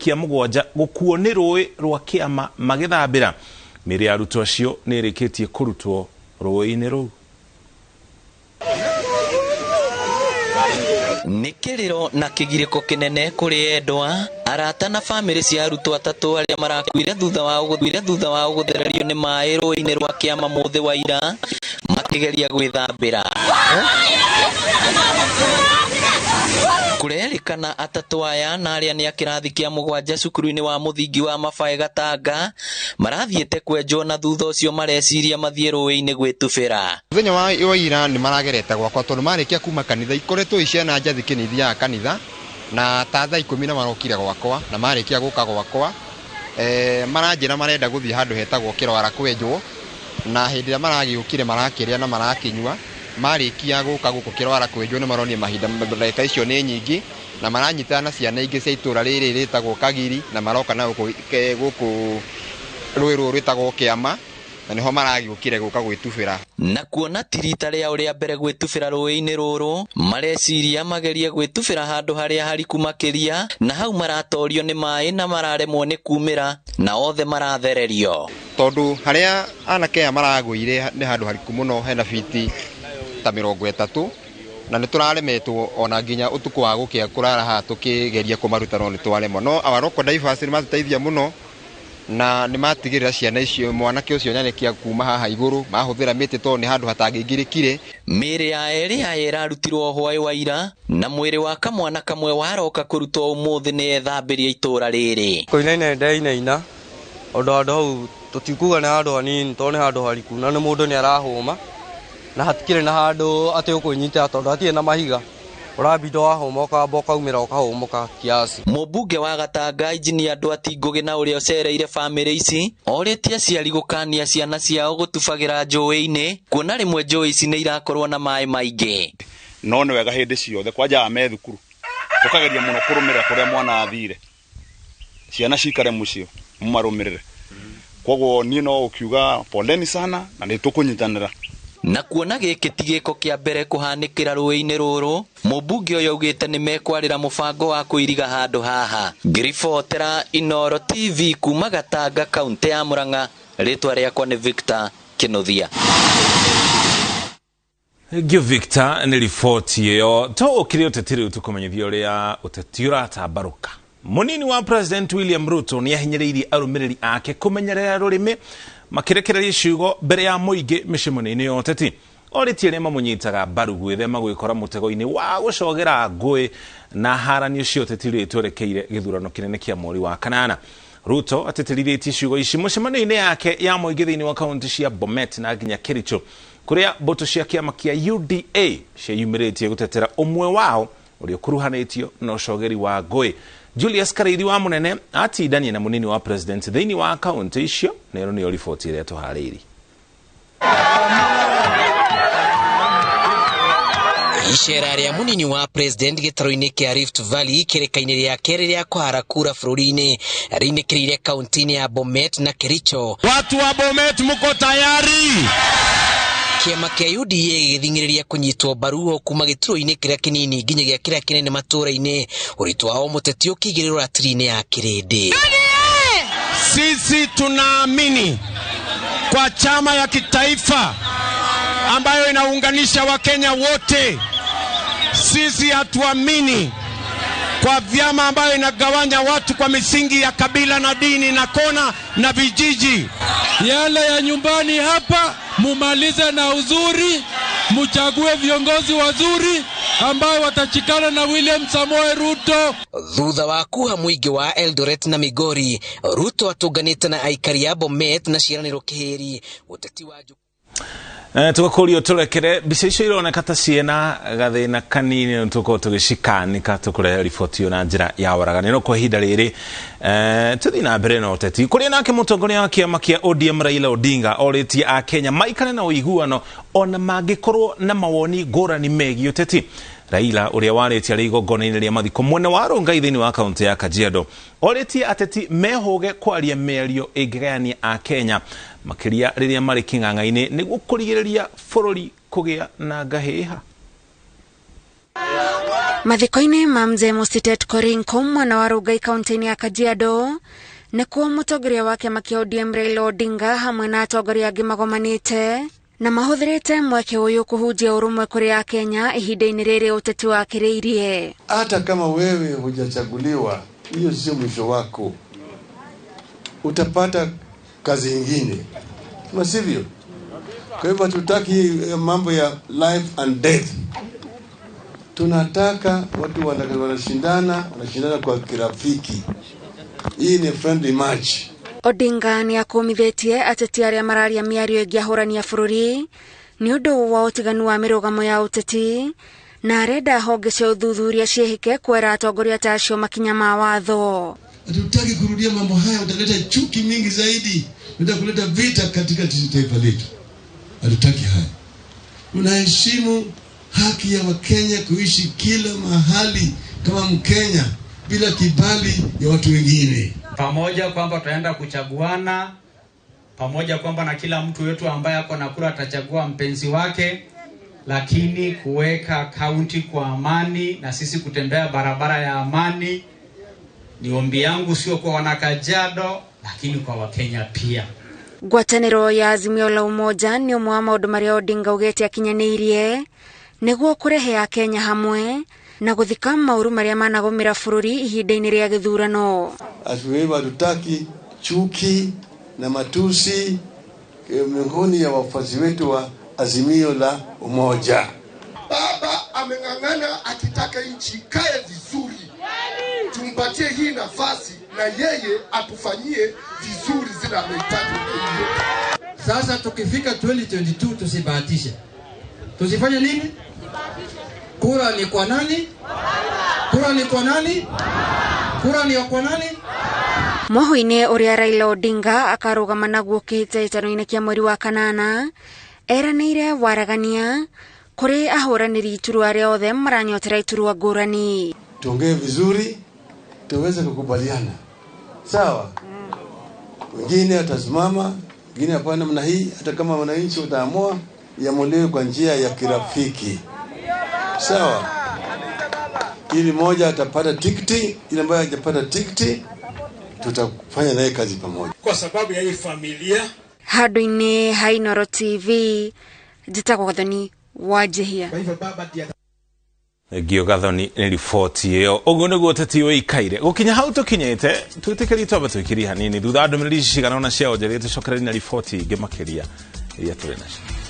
kia mugwanja gukuo ni rui rwa kiama magithambira miri ya arutwo acio ni irikitie kurutwo rui-ini ruu. Nikiriro na kigiriko kinene kuri endwa arata na family cia arutwo atatu aria marakuire thutha wa uguthererio ni mai rui-ini rwa kiama muthi wa ira makigeria gwithambira. Kurerikana atatu aya na aria ni akirathi kia mugwanja cukuru-ini wa muthingi wa Mabae Gatanga marathiete kwenjwo na thutha ucio mareciria mathie rui-ini gwitubira. Muthenya wa ira ni maragerete gwakwa tondu marikia kuma kanitha ikoretwo iciana njathi kinithiaga kanitha na ta thaa 10 marokire gwakwa na marikia guka gwakwa maranjira marenda guthie handu hetagwo kirwara kwenjwo na hindi ria maragiukire marakiria na marakinyua marikia guka guku kirwara kwenjwo ni maronie mahinda ndagika icio ni nyingi na maranyitana ciana ingi cia itura riri ritagwo Kagiri na maroka na guku rwiru rwitagwo Kiama na niho maragiukire guka gwitubira. Na kuona tirita ria uria mbere gwitubira rui-ini ruru mareciria magerie gwitubira handu haria hariku makiria na hau maratorio ni mai na mararemwo ni kumira na othe marathererio tondu haria anake maragwire ni handu hariku muno hena fiti ta 30 na ni turaremetwo ona nginya utuku wa gukia kurara ha tukigeria kumaruta no ni twaremwo no abaroko divers ni matiteithia muno na ni matigirira ciana icio mwanake ucio nyanekia kuma haha iguru mahuthira miti to ni handu hatangingirikire. Miri ya eri irarutirwo hwai wa ira na mwiri wa kamwana kamwe waroka kurutwo umuthi ni ethambiria itura riri koinaine ndainaina ondo hau tutikuga na handu hanini to ni handu hariku na ni mundu ni arahuma na hatikire na handu ati ukunyita tondu atie na mahiga urabido wahomoka boka umira ukahomoka kiasi. Mubunge wa Gatanga Injinia Ndwati Ngugi na uria ucereire family ici oritie aciari gukania ciana ciao gutubagira njũĩ-inĩ kuona rimwe njũĩ ici ni irakorwo na mai maingi no ni wega hindi ciothe kwanja me thukuru tukageria muno kurumira kuria mwana athire ciana cikare mucio mumarumirire koguo ni no ukiuga poleni sana na ni tukunyitanira. Na kuona giki tigiko kia mbere kuhanikira rui-ini ruru mubunge uyu ugite ni mekwarira mubango wa kuiriga handu haha. Ngiribotera Inooro TV kuma Gatanga kaunti ya Murang'a ritwa riakwa ni Victor Kinuthia. Gyo Victor ni ripoti iyo to ukiri utetiri utukomenyithia uria uteti uratambaruka. Munini wa President William Ruto ni ahinyiririe arumiriri ake kumenyerera rurimi makirekereria ciugo mbere ya muingi micemoni-ini ya uteti oritie rima munyitaga mbaru gwithema gwikora mutego-ini wa gucogera ngui na haranio cia uteti ritwerekeire githurano kinene kia mweri wa kanana. Ruto atetiririe ciugo ici mucemoni-ini yake ya muingi thiini wa kaunti cia Bomet na nginya Kericho kuria mboto cia kiama kia UDA ciayumiritie gutetera umwe wao uria kuruhanitio na ucogeri wa ngui. Julius Karairi wa munene atindania na munini wa president thiini wa kaunti icio nero ni riboti iria tuhariri. Icera ria munini wa president gitaro-ini kia Rift Valley kirekaine ria keri ria kwara kura bururi-ini rinikirire kaunti-ini ya Bomet na Kericho. Watu wa Bomet muko tayari? Kiama kia UDA githingiriria kunyitwo mbaru kuma gituro-ini kiria kinini nginyagia kiria kinene matura-ini uritu wao muteti ukigiriro ratiri-ini ya kirindi. Sisi tunaamini kwa chama ya kitaifa ambayo inaunganisha Wakenya wote. Sisi hatuamini kwa vyama ambayo inagawanya watu kwa misingi ya kabila na dini na kona na vijiji. Yale ya nyumbani hapa mumalize na uzuri, muchague viongozi wazuri ambao watachikana na William Samoei Ruto. Thutha wa kuha muingi wa Eldoret na Migori, Ruto atunganite na aikari ya Bomet na ciaraniro kiheri uteti wa tugakurio turekere bica icio ironeka ta ciena gathina kanini tuko tugicikanika tukurehe riboti yo na njira ya waragani no kwa ihinda riri tuthi na mbere no uteti kuria nake mutongoria wa kiama kia ODM Raila Odinga oritie a Kenya maikane na uiguano ona mangikorwo na mawoni ngurani megie uteti. Raila uria waritie ari igongona-ini ria mathiko mwena wa Rongai thiini wa kaunti ya Kajiado oritie ateti mehoge kwaria mĩario ingigayania a Kenya makiria riria mari king'ang'a-ini niguo kurigiriria bururi kugia na ngahiha. Mathikoine ma mzee Mustitet Korinko mwana wa Rugai kaunti ya Kajiado nikuo mutongoria wake makia ODM Raila Odinga hamwe na atongoria angĩ magomanĩte na mahũthĩrĩte mweke ũyũ kũhunjia ũrũmwe kũrĩ Kenya ihinda-inĩ rĩrĩ ũteti wakĩrĩirie. Hata kama wewe hujachaguliwa, hiyo sio mwisho wako. Utapata kazi nyingine. Kama sivyo? Kwa hivyo tutaki mambo ya life and death. Tunataka watu wanashindana kwa kirafiki. Hii ni friendly match. Odinga ni akomithitie ateti arĩa mararia mĩario ĩngĩahũrania bũrũri nĩ ũndũ wa ũtiganu wa mĩrũgamo ya ũteti na arenda honge cia ũthuthuria ciĩhĩke kwera atongoria ta acio makinya ma watho. Hatutaki kurudia mambo haya, utaleta chuki mingi zaidi, utaleta vita katika taifa letu. Hatutaki haya. Tunaheshimu haki ya Wakenya kuishi kila mahali kama Mkenya bila kibali ya watu wengine. Pamoja kwamba tutaenda kuchaguana, pamoja kwamba na kila mtu wetu ambaye ako na kura atachagua mpenzi wake, lakini kuweka kaunti kwa amani na sisi kutembea barabara ya amani ni ombi yangu, sio kwa wanakajado lakini kwa Wakenya pia. Ngwatanĩro ya Azimio la Umoja ni ũmwe wa maũndũ marĩa Odinga augĩte akinyanĩirie nĩguo kũrehe Kenya hamwe na gũthika maũru marĩa managũmĩra bũrũri ihinda-inĩ rĩa gĩthurano. Atuweva tutaki chuki na matusi miongoni ya wafuasi wetu wa Azimio la Umoja. Baba ameng'ang'ana akitaka nchi kae vizuri. Tumpatie hii nafasi na yeye atufanyie vizuri zile amehitaji. Sasa tukifika 2022 tusibahatishe. Tusifanye nini? Kura ni kwa nani? Kura ni kwa nani? Kura ni kwa nani? Moho-inĩ ũrĩa Raila Odinga akarũgama naguo kĩhĩtahĩtano-inĩ kĩa mweri wa kanana eranĩire waragania kũrĩ ahũranĩri iturwa arĩa othe maranyotera iturwa ngũrani. Tuongee vizuri, tuweze kukubaliana. Sawa? Wengine atasimama, wengine hapana namna hii, hata kama wananchi wataamua iamuliwe kwa njia ya kirafiki. Sawa? Ili moja atapata tikiti, ile ambaye hajapata tikiti tutafanya naye kazi pamoja. Kwa sababu ya hii familia. Handũ-inĩ ha Inooro TV njĩtagwo Gathoni Wanjihia. Kwa hivyo baba ndiye Gio Gathoni nĩ riboti ĩyo. Ũguo nĩguo ũteti ũikaire. Gũkinya hau tũkinyĩte twĩtĩkĩrie twamba twĩkĩrie hanini thutha wa ndũmĩrĩri cigana ũna cia onjorithia tũcokereria na riboti ingĩ makĩria iria tũrĩ nacio.